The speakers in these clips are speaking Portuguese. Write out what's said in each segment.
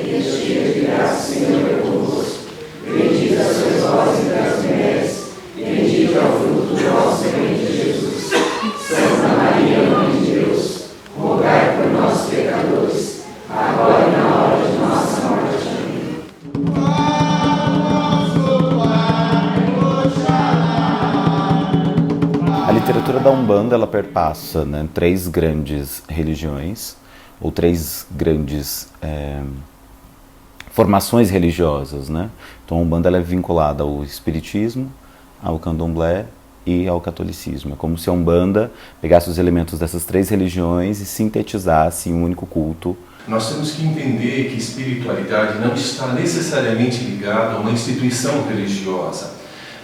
cheia de graça, o Senhor é convosco. Bendita sois vós entre as mulheres, bendito é o fruto do vosso ventre, Jesus. Santa Maria, Mãe de Deus, rogai por nós, pecadores, agora e na hora de nossa morte. Amém. A literatura da Umbanda, ela perpassa, né, três grandes religiões, ou três grandes formações religiosas, né? Então a Umbanda ela é vinculada ao espiritismo, ao candomblé e ao catolicismo. É como se a Umbanda pegasse os elementos dessas três religiões e sintetizasse em um único culto. Nós temos que entender que espiritualidade não está necessariamente ligada a uma instituição religiosa.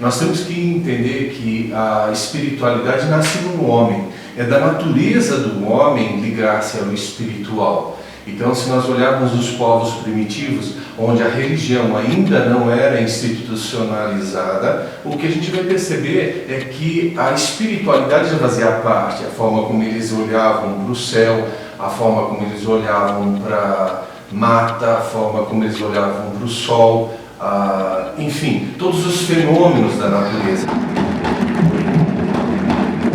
Nós temos que entender que a espiritualidade nasce no homem. É da natureza do homem ligar-se ao espiritual. Então, se nós olharmos os povos primitivos, onde a religião ainda não era institucionalizada, o que a gente vai perceber é que a espiritualidade já fazia parte, a forma como eles olhavam para o céu, a forma como eles olhavam para a mata, a forma como eles olhavam para o sol, enfim, todos os fenômenos da natureza.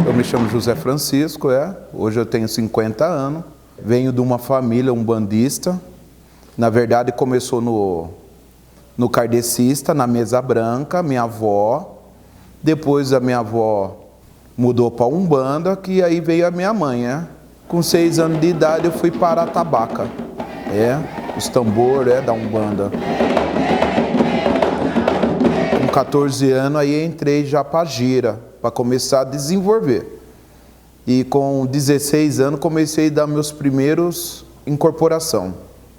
Eu me chamo José Francisco, hoje eu tenho 50 anos, venho de uma família umbandista, na verdade começou no kardecista, na mesa branca, minha avó, depois a minha avó mudou para Umbanda, que aí veio a minha mãe, Com 6 anos de idade eu fui para a tabaca, os tambores da Umbanda. Com 14 anos aí entrei já para a gira, para começar a desenvolver. E com 16 anos comecei a dar meus primeiros incorporação.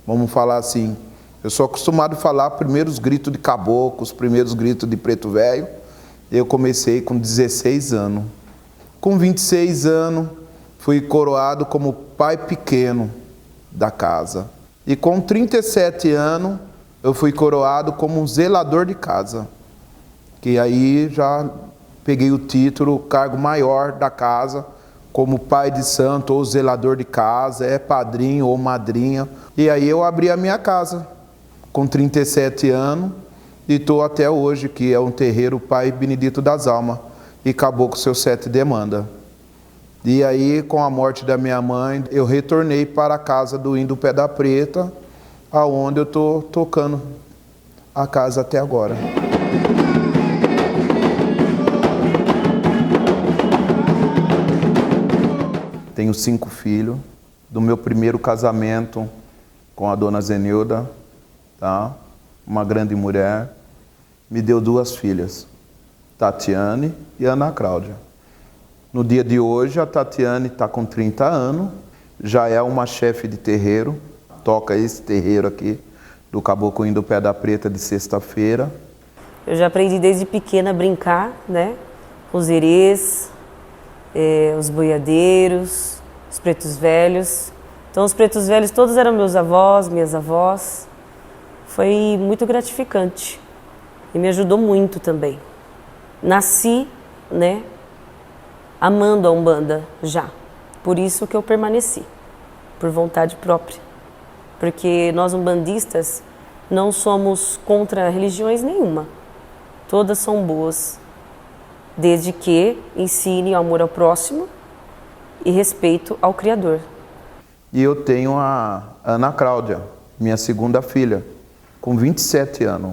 Vamos falar assim, eu sou acostumado a falar primeiros gritos de caboclo, os primeiros gritos de preto velho. Eu comecei com 16 anos. Com 26 anos, fui coroado como pai pequeno da casa. E com 37 anos, eu fui coroado como um zelador de casa. Que aí já peguei o título, o cargo maior da casa, como pai de santo ou zelador de casa, padrinho ou madrinha. E aí eu abri a minha casa, com 37 anos, e estou até hoje, que é um terreiro Pai Benedito das Almas, e acabou com seus 7 demandas. E aí, com a morte da minha mãe, eu retornei para a casa do Indo Pé da Preta, aonde eu estou tocando a casa até agora. Tenho 5 filhos, do meu primeiro casamento com a dona Zenilda, uma grande mulher, me deu 2 filhas, Tatiane e Ana Cláudia. No dia de hoje, a Tatiane está com 30 anos, já é uma chefe de terreiro, toca esse terreiro aqui, do Caboclo Indo Pé da Preta, de sexta-feira. Eu já aprendi desde pequena a brincar, com os erês, os boiadeiros, os pretos velhos. Então os pretos velhos todos eram meus avós, minhas avós. Foi muito gratificante e me ajudou muito também. Nasci, amando a Umbanda já. Por isso que eu permaneci, por vontade própria. Porque nós umbandistas não somos contra religiões nenhuma. Todas são boas, desde que ensinem amor ao próximo e respeito ao Criador. E eu tenho a Ana Cláudia, minha segunda filha, com 27 anos.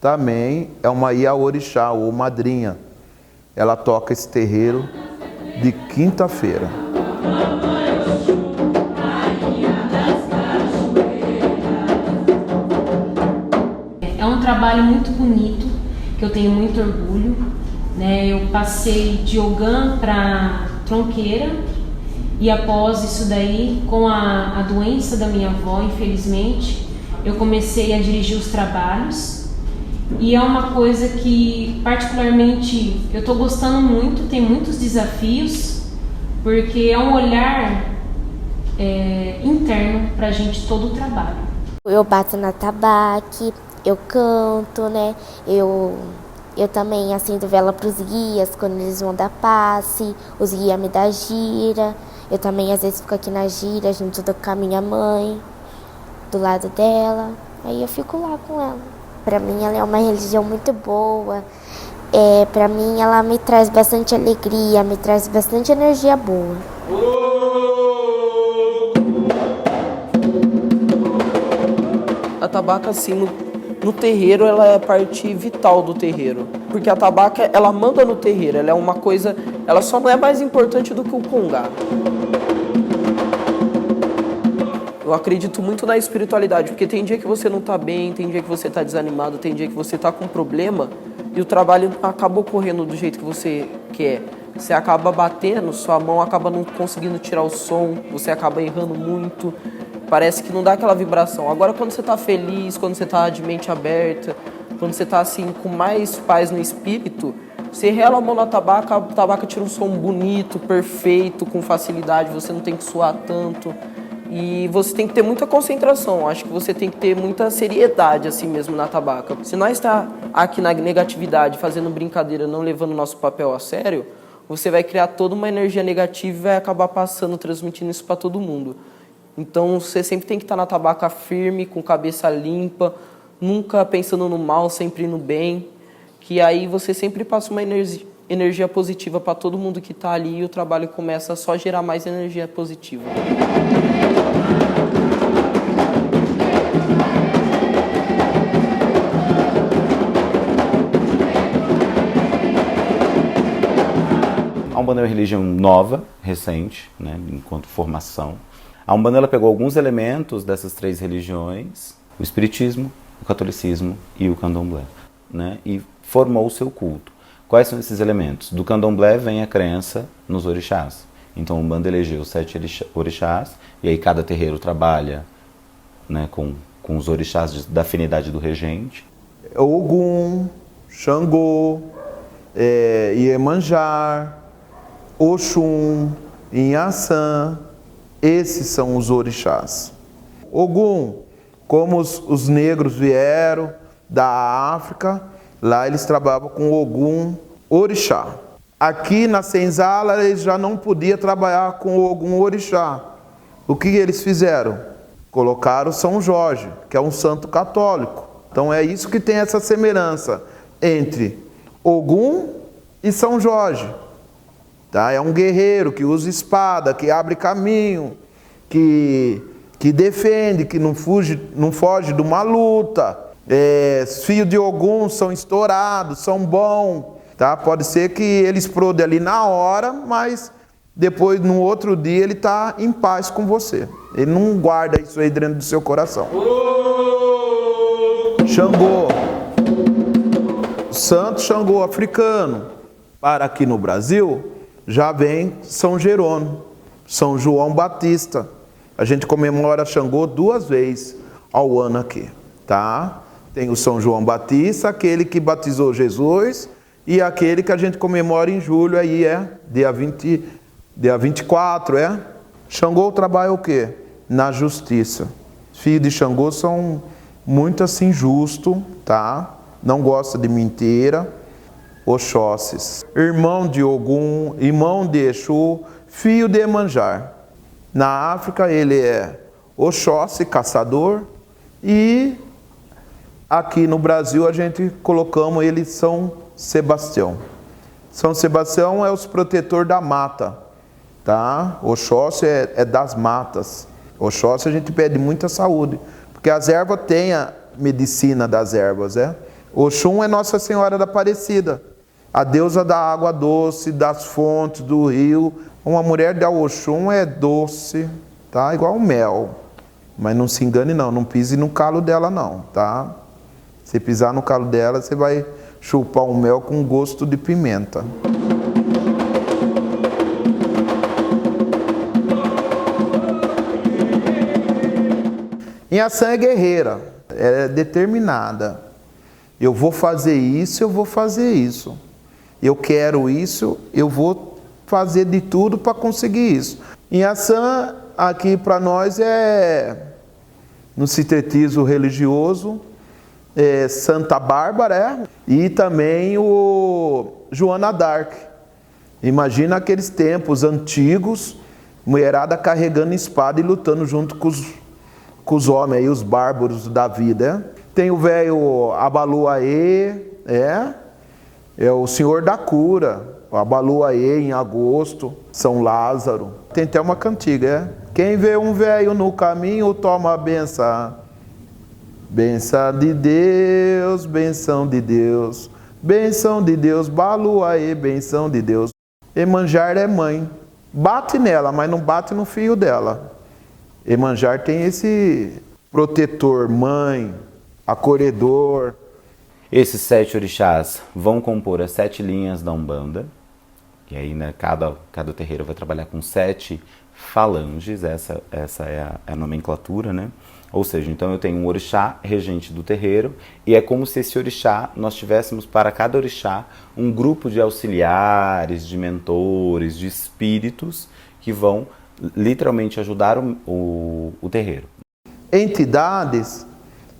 Também é uma Iaorixá, ou madrinha. Ela toca esse terreiro de quinta-feira. É um trabalho muito bonito, que eu tenho muito orgulho. Eu passei de Ogã para Tronqueira e após isso daí, com a doença da minha avó, infelizmente, eu comecei a dirigir os trabalhos e é uma coisa que particularmente eu estou gostando muito, tem muitos desafios, porque é um olhar interno para a gente todo o trabalho. Eu bato na tabaque, eu canto, Eu também acendo vela para os guias quando eles vão dar passe, os guias me dão gira. Eu também às vezes fico aqui na gira junto com a minha mãe. do lado dela, aí eu fico lá com ela. Para mim ela é uma religião muito boa, para mim ela me traz bastante alegria, me traz bastante energia boa. A tabaca, assim, no terreiro, ela é parte vital do terreiro. Porque a tabaca, ela manda no terreiro, ela é uma coisa, ela só não é mais importante do que o congá. Eu acredito muito na espiritualidade, porque tem dia que você não tá bem, tem dia que você tá desanimado, tem dia que você tá com problema e o trabalho acaba ocorrendo do jeito que você quer. Você acaba batendo, sua mão acaba não conseguindo tirar o som, você acaba errando muito, parece que não dá aquela vibração. Agora, quando você tá feliz, quando você tá de mente aberta, quando você tá assim com mais paz no espírito, você rela a mão na tabaca, a tabaca tira um som bonito, perfeito, com facilidade, você não tem que suar tanto. E você tem que ter muita concentração, acho que você tem que ter muita seriedade assim mesmo na tabaca. Se nós está aqui na negatividade, fazendo brincadeira, não levando o nosso papel a sério, você vai criar toda uma energia negativa e vai acabar passando, transmitindo isso para todo mundo. Então você sempre tem que estar na tabaca firme, com cabeça limpa, nunca pensando no mal, sempre no bem, que aí você sempre passa uma energia positiva para todo mundo que está ali e o trabalho começa a só gerar mais energia positiva. A Umbanda é uma religião nova, recente, né, enquanto formação. A Umbanda ela pegou alguns elementos dessas três religiões, o Espiritismo, o Catolicismo e o Candomblé, né, e formou o seu culto. Quais são esses elementos? Do Candomblé vem a crença nos orixás. Então a Umbanda elegeu 7 orixás, e aí cada terreiro trabalha, né, com os orixás da afinidade do regente. Ogum, Xangô, Iemanjá, Oxum, Inhaçã, esses são os orixás. Ogum, como os negros vieram da África, lá eles trabalhavam com Ogum orixá. Aqui na senzala eles já não podiam trabalhar com Ogum orixá. O que eles fizeram? Colocaram São Jorge, que é um santo católico. Então é isso que tem essa semelhança entre Ogum e São Jorge. Tá? É um guerreiro que usa espada, que abre caminho, que defende, que não foge de uma luta. Filhos de Ogum são estourados, são bons. Tá? Pode ser que ele explode ali na hora, mas depois, no outro dia, ele está em paz com você. Ele não guarda isso aí dentro do seu coração. Xangô. Santo Xangô africano. Para aqui no Brasil, já vem São Jerônimo, São João Batista. A gente comemora Xangô 2 vezes ao ano aqui, tá? Tem o São João Batista, aquele que batizou Jesus, e aquele que a gente comemora em julho, aí dia 24, Xangô trabalha o quê? Na justiça. Filhos de Xangô são muito assim justos, tá? Não gosta de mentira. Oxóssis, irmão de Ogum, irmão de Exu, filho de Iemanjá. Na África ele é Oxóssi, caçador, e aqui no Brasil a gente colocamos ele São Sebastião. São Sebastião é os protetor da mata, tá? Oxóssi é das matas. Oxóssi a gente pede muita saúde, porque as ervas têm a medicina das ervas, Oxum é Nossa Senhora da Aparecida, a deusa da água doce, das fontes, do rio. Uma mulher da Oxum é doce, tá? Igual mel. Mas não se engane não pise no calo dela não, tá? Se pisar no calo dela, você vai chupar um mel com gosto de pimenta. Inhaçã é guerreira, é determinada. Eu vou fazer isso, eu vou fazer isso. Eu quero isso, eu vou fazer de tudo para conseguir isso. Inhaçã, aqui para nós, no sintetismo religioso, Santa Bárbara, e também o Joana d'Arc. Imagina aqueles tempos antigos, mulherada carregando espada e lutando junto com com os homens aí, os bárbaros da vida. Tem o velho Abaluaê, é o Senhor da Cura, o Abaluaê em agosto, São Lázaro. Tem até uma cantiga, Quem vê um velho no caminho toma a benção. Benção de Deus, benção de Deus, benção de Deus, Baluaê, benção de Deus. Emanjar é mãe, bate nela, mas não bate no fio dela. Emanjar tem esse protetor, mãe, acolhedor. Esses 7 orixás vão compor as 7 linhas da Umbanda. E aí, né, cada terreiro vai trabalhar com 7 falanges, essa é a nomenclatura, né? Ou seja, então eu tenho um orixá regente do terreiro e é como se esse orixá, nós tivéssemos para cada orixá um grupo de auxiliares, de mentores, de espíritos que vão literalmente ajudar o terreiro. Entidades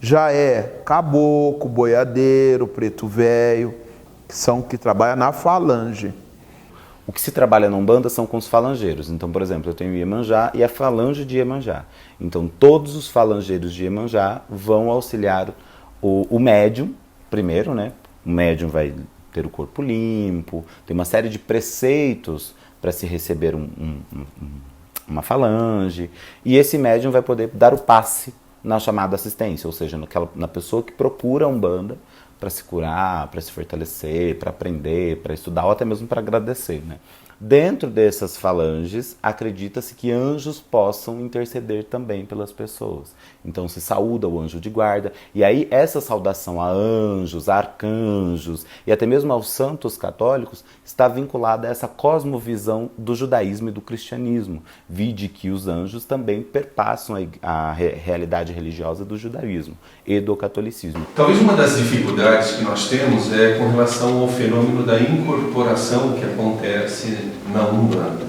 já é caboclo, boiadeiro, preto velho, que trabalham na falange. O que se trabalha na Umbanda são com os falangeiros. Então, por exemplo, eu tenho Iemanjá e a falange de Iemanjá. Então, todos os falangeiros de Iemanjá vão auxiliar o médium, primeiro, né? O médium vai ter o corpo limpo, tem uma série de preceitos para se receber uma falange. E esse médium vai poder dar o passe na chamada assistência, ou seja, na pessoa que procura a Umbanda para se curar, para se fortalecer, para aprender, para estudar ou até mesmo para agradecer, né? Dentro dessas falanges, acredita-se que anjos possam interceder também pelas pessoas. Então se saúda o anjo de guarda, e aí essa saudação a anjos, a arcanjos e até mesmo aos santos católicos está vinculada a essa cosmovisão do judaísmo e do cristianismo. Vide que os anjos também perpassam a realidade religiosa do judaísmo e do catolicismo. Talvez uma das dificuldades que nós temos é com relação ao fenômeno da incorporação que acontece na Umbanda.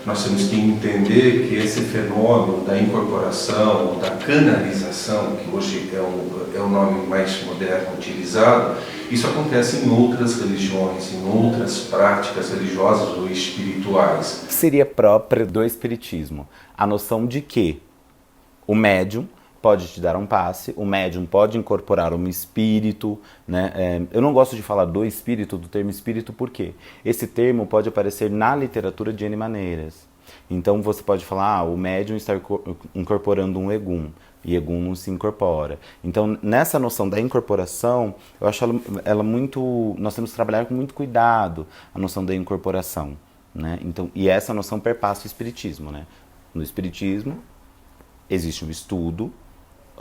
Nós temos que entender que esse fenômeno da incorporação, da canalização, que hoje é o nome mais moderno utilizado, isso acontece em outras religiões, em outras práticas religiosas ou espirituais. Seria própria do espiritismo a noção de que o médium pode te dar um passe, o médium pode incorporar um espírito, né? Eu não gosto de falar do espírito, do termo espírito, porque esse termo pode aparecer na literatura de N maneiras. Então você pode falar, o médium está incorporando um egum, e egum não se incorpora. Então nessa noção da incorporação, eu acho ela muito, nós temos que trabalhar com muito cuidado a noção da incorporação, né? Então, e essa noção perpassa o espiritismo, né? No espiritismo existe um estudo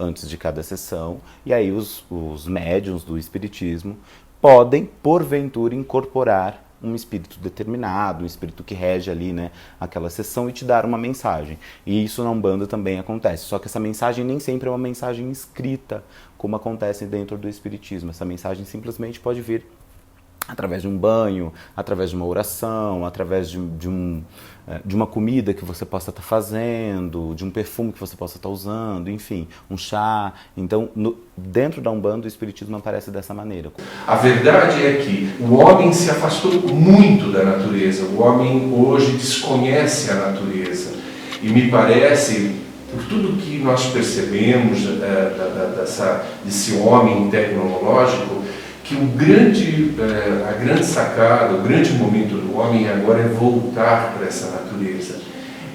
antes de cada sessão, e aí os médiuns do espiritismo podem, porventura, incorporar um espírito determinado, um espírito que rege ali, né, aquela sessão e te dar uma mensagem. E isso na Umbanda também acontece, só que essa mensagem nem sempre é uma mensagem escrita, como acontece dentro do espiritismo. Essa mensagem simplesmente pode vir através de um banho, através de uma oração, através de uma comida que você possa estar fazendo, de um perfume que você possa estar usando, enfim, um chá. Então, dentro da Umbanda, o espiritismo aparece dessa maneira. A verdade é que o homem se afastou muito da natureza. O homem hoje desconhece a natureza. E me parece, por tudo que nós percebemos desse homem tecnológico, que a grande sacada, o grande momento do homem agora é voltar para essa natureza.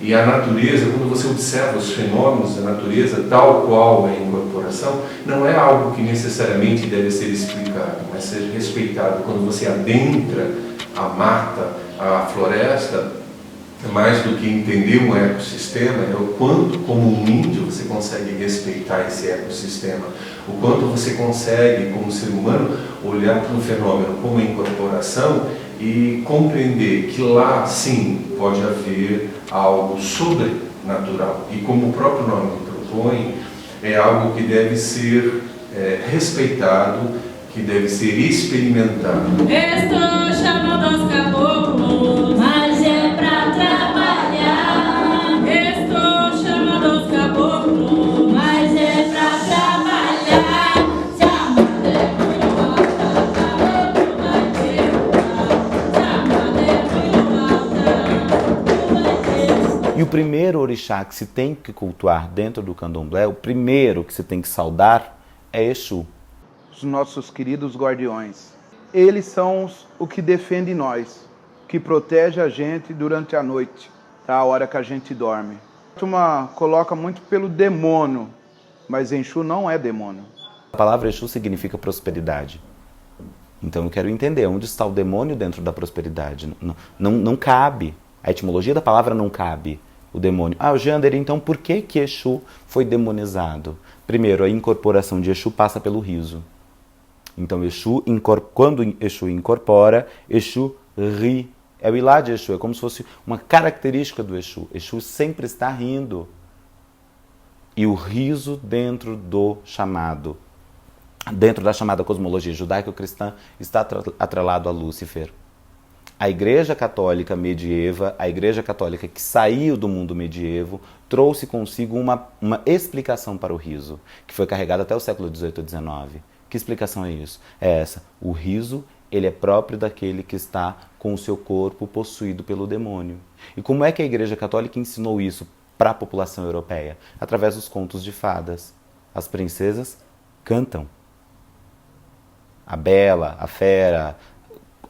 E a natureza, quando você observa os fenômenos da natureza, tal qual a incorporação, não é algo que necessariamente deve ser explicado, mas ser respeitado. Quando você adentra a mata, a floresta, mais do que entender um ecossistema, é o quanto, como um índio, você consegue respeitar esse ecossistema. O quanto você consegue, como ser humano, olhar para um fenômeno como a incorporação e compreender que lá, sim, pode haver algo sobrenatural. E como o próprio nome propõe, é algo que deve ser respeitado, que deve ser experimentado. Estou chamando os caboclos, mas é pra trabalhar. Estou chamando os caboclos, mas é pra trabalhar. Se a mulher for alta, caboclo vai ter. Se a mulher for alta, caboclo vai ter. E o primeiro orixá que se tem que cultuar dentro do candomblé, o primeiro que se tem que saudar é Exu. Os nossos queridos guardiões. Eles são o que defende nós, que protege a gente durante a noite, tá? A hora que a gente dorme. A turma coloca muito pelo demônio, mas Exu não é demônio. A palavra Exu significa prosperidade. Então eu quero entender onde está o demônio dentro da prosperidade. Não cabe. A etimologia da palavra não cabe. O demônio. Ah, o Jander, então por que Exu foi demonizado? Primeiro, a incorporação de Exu passa pelo riso. Então quando Exu incorpora, Exu ri. É o ilá de Exu, é como se fosse uma característica do Exu. Exu sempre está rindo. E o riso dentro da chamada cosmologia judaico-cristã, está atrelado a Lúcifer. A Igreja Católica medieva, a Igreja Católica que saiu do mundo medievo, trouxe consigo uma explicação para o riso, que foi carregada até o século XVIII e XIX. Que explicação é isso? É essa. O riso, ele é próprio daquele que está com o seu corpo possuído pelo demônio. E como é que a Igreja Católica ensinou isso para a população europeia? Através dos contos de fadas. As princesas cantam. A Bela, a Fera,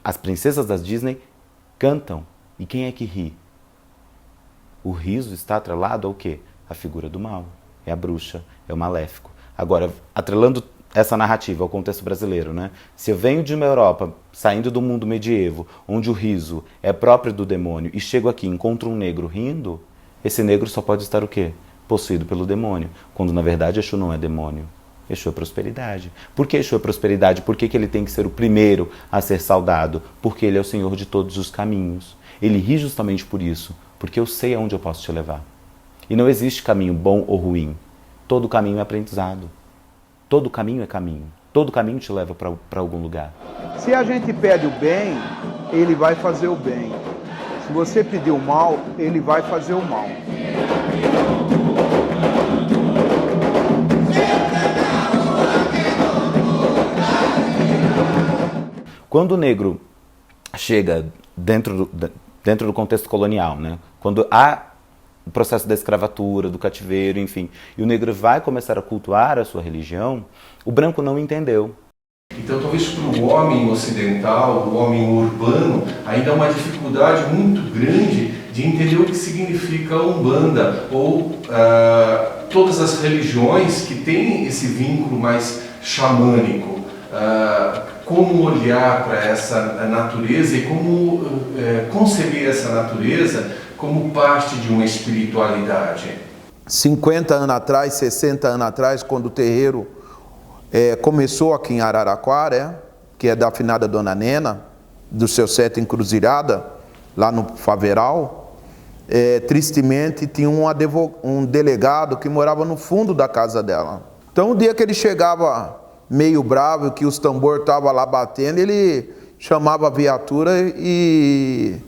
as princesas das Disney cantam. E quem é que ri? O riso está atrelado ao quê? A figura do mal. É a bruxa, é o maléfico. Agora, atrelando essa narrativa ao contexto brasileiro, né? Se eu venho de uma Europa, saindo do mundo medievo, onde o riso é próprio do demônio, e chego aqui e encontro um negro rindo, esse negro só pode estar o quê? Possuído pelo demônio. Quando, na verdade, Exu não é demônio. Exu é prosperidade. Por que Exu é prosperidade? Por que ele tem que ser o primeiro a ser saudado? Porque ele é o Senhor de todos os caminhos. Ele ri justamente por isso, porque eu sei aonde eu posso te levar. E não existe caminho bom ou ruim. Todo caminho é aprendizado. Todo caminho é caminho. Todo caminho te leva para algum lugar. Se a gente pede o bem, ele vai fazer o bem. Se você pedir o mal, ele vai fazer o mal. Quando o negro chega dentro do contexto colonial, né? Quando há o processo da escravatura, do cativeiro, enfim, e o negro vai começar a cultuar a sua religião, o branco não entendeu. Então, talvez para o homem ocidental, o homem urbano, ainda há uma dificuldade muito grande de entender o que significa a Umbanda ou todas as religiões que têm esse vínculo mais xamânico. Como olhar para essa natureza e como conceber essa natureza como parte de uma espiritualidade. 50 anos atrás, 60 anos atrás, quando o terreiro começou aqui em Araraquara, que é da afinada Dona Nena, do seu Sete Encruzilhada, lá no Faveral, tristemente tinha um delegado que morava no fundo da casa dela. Então, o dia que ele chegava meio bravo, que os tambores estavam lá batendo, ele chamava a viatura e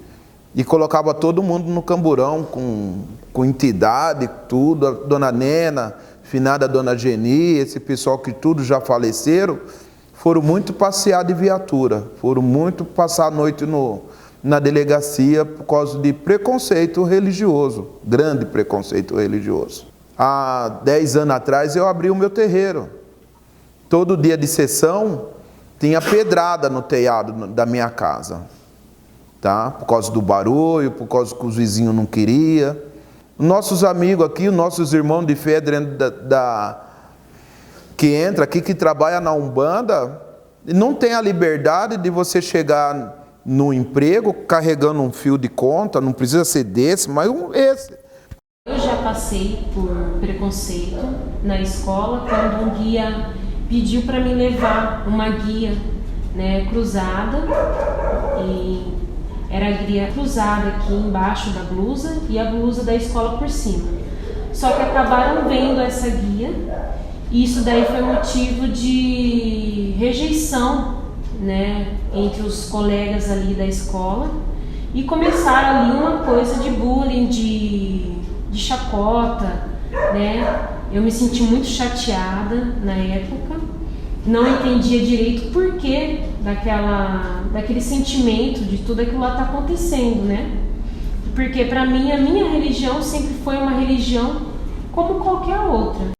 colocava todo mundo no camburão, com entidade, tudo, a Dona Nena, finada Dona Geni, esse pessoal que tudo já faleceram, foram muito passear de viatura, foram muito passar a noite na delegacia por causa de preconceito religioso, grande preconceito religioso. Há 10 anos atrás eu abri o meu terreiro. Todo dia de sessão tinha pedrada no telhado da minha casa. Tá? Por causa do barulho, por causa que os vizinhos não queriam. Nossos amigos aqui, nossos irmãos de fé que entra aqui, que trabalha na Umbanda, não tem a liberdade de você chegar no emprego carregando um fio de conta, não precisa ser desse, mas esse. Eu já passei por preconceito na escola quando um guia pediu para me levar uma guia, né, cruzada, e era a guia cruzada aqui embaixo da blusa e a blusa da escola por cima. Só que acabaram vendo essa guia e isso daí foi motivo de rejeição, né, entre os colegas ali da escola, e começaram ali uma coisa de bullying, de chacota, né? Eu me senti muito chateada na época, não entendia direito o porquê daquele sentimento, de tudo aquilo lá tá acontecendo, né? Porque para mim, a minha religião sempre foi uma religião como qualquer outra.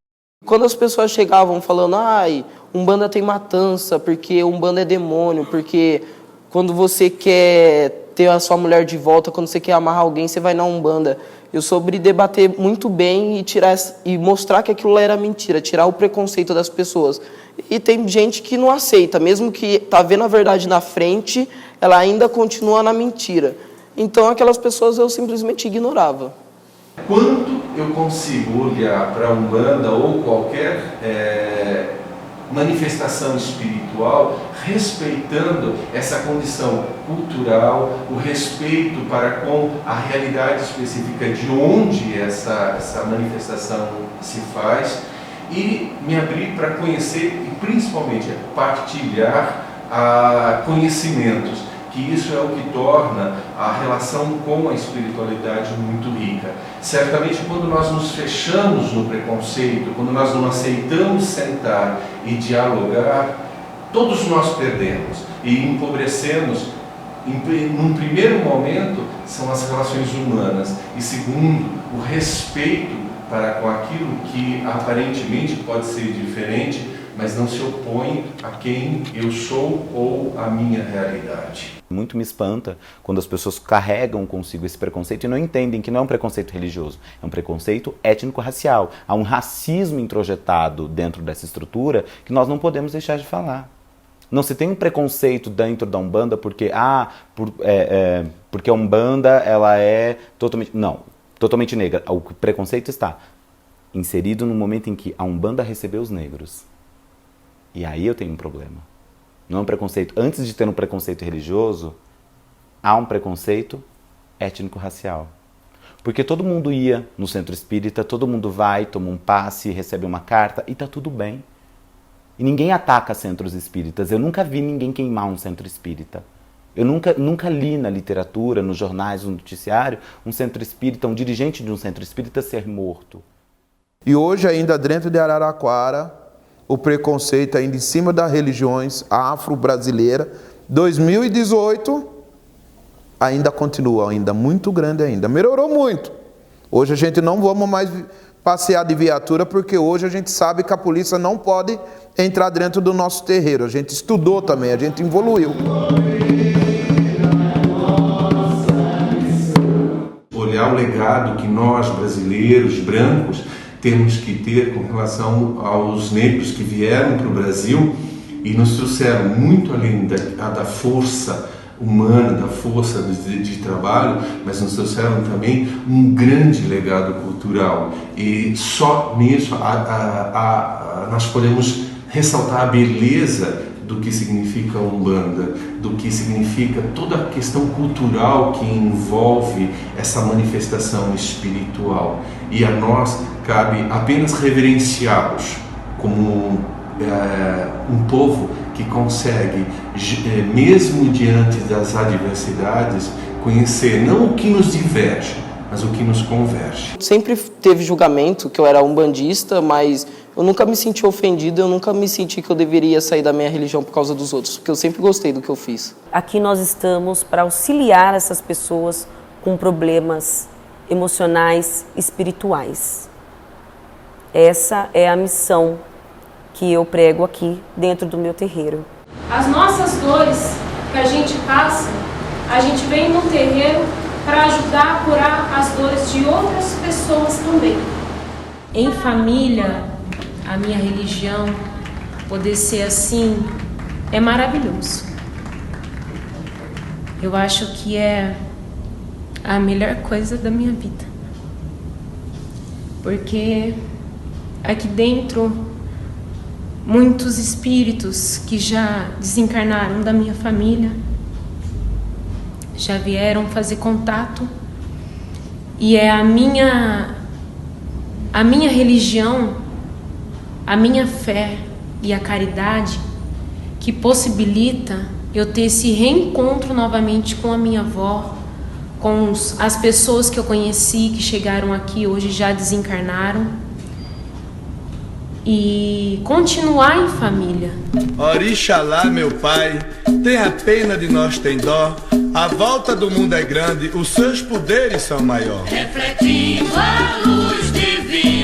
Quando as pessoas chegavam falando, ai, Umbanda tem matança, porque Umbanda é demônio, porque quando você quer ter a sua mulher de volta, quando você quer amarrar alguém, você vai na Umbanda. Eu soube debater muito bem e mostrar que aquilo era mentira, tirar o preconceito das pessoas. E tem gente que não aceita, mesmo que tá vendo a verdade na frente, ela ainda continua na mentira. Então aquelas pessoas eu simplesmente ignorava. Quando eu consigo olhar para a Umbanda ou qualquer manifestação espiritual, respeitando essa condição cultural, o respeito para com a realidade específica de onde essa manifestação se faz, e me abrir para conhecer e principalmente partilhar conhecimentos, que isso é o que torna a relação com a espiritualidade muito rica. Certamente, quando nós nos fechamos no preconceito, quando nós não aceitamos sentar e dialogar, todos nós perdemos e empobrecemos. Num primeiro momento, são as relações humanas, e segundo, o respeito para com aquilo que aparentemente pode ser diferente, mas não se opõe a quem eu sou ou à minha realidade. Muito me espanta quando as pessoas carregam consigo esse preconceito e não entendem que não é um preconceito religioso, é um preconceito étnico-racial. Há um racismo introjetado dentro dessa estrutura que nós não podemos deixar de falar. Não se tem um preconceito dentro da Umbanda porque porque a Umbanda ela é totalmente negra. O preconceito está inserido no momento em que a Umbanda recebeu os negros. E aí eu tenho um problema. Não é um preconceito. Antes de ter um preconceito religioso, há um preconceito étnico-racial. Porque todo mundo ia no centro espírita, todo mundo vai, toma um passe, recebe uma carta e está tudo bem. E ninguém ataca centros espíritas. Eu nunca vi ninguém queimar um centro espírita. Eu nunca li na literatura, nos jornais, no noticiário, um centro espírita, um dirigente de um centro espírita ser morto. E hoje ainda dentro de Araraquara, o preconceito ainda em cima das religiões afro-brasileiras, 2018, ainda continua, ainda muito grande ainda. Melhorou muito. Hoje a gente não vamos mais passear de viatura, porque hoje a gente sabe que a polícia não pode entrar dentro do nosso terreiro. A gente estudou também, a gente evoluiu. Olhar o legado que nós, brasileiros, brancos, temos que ter com relação aos negros que vieram para o Brasil e nos trouxeram muito além da força humana, da força de trabalho, mas nos trouxeram também um grande legado cultural. E só nisso nós podemos ressaltar a beleza do que significa a Umbanda, do que significa toda a questão cultural que envolve essa manifestação espiritual. E a nós cabe apenas reverenciá-los como um povo que consegue, mesmo diante das adversidades, conhecer não o que nos diverge, mas o que nos converge. Sempre teve julgamento que eu era umbandista, mas eu nunca me senti ofendido, eu nunca me senti que eu deveria sair da minha religião por causa dos outros, porque eu sempre gostei do que eu fiz. Aqui nós estamos para auxiliar essas pessoas com problemas emocionais, espirituais. Essa é a missão que eu prego aqui dentro do meu terreiro. As nossas dores que a gente passa, a gente vem no terreiro para ajudar a curar as dores de outras pessoas também. Em família, a minha religião poder ser assim é maravilhoso. Eu acho que é a melhor coisa da minha vida. Porque aqui dentro, muitos espíritos que já desencarnaram da minha família já vieram fazer contato, e é a minha religião, a minha fé e a caridade que possibilita eu ter esse reencontro novamente com a minha avó, com as pessoas que eu conheci, que chegaram aqui, hoje já desencarnaram, e continuar em família. Orixalá, meu pai, tenha pena de nós, tem dó. A volta do mundo é grande, os seus poderes são maiores. Refletindo a luz divina.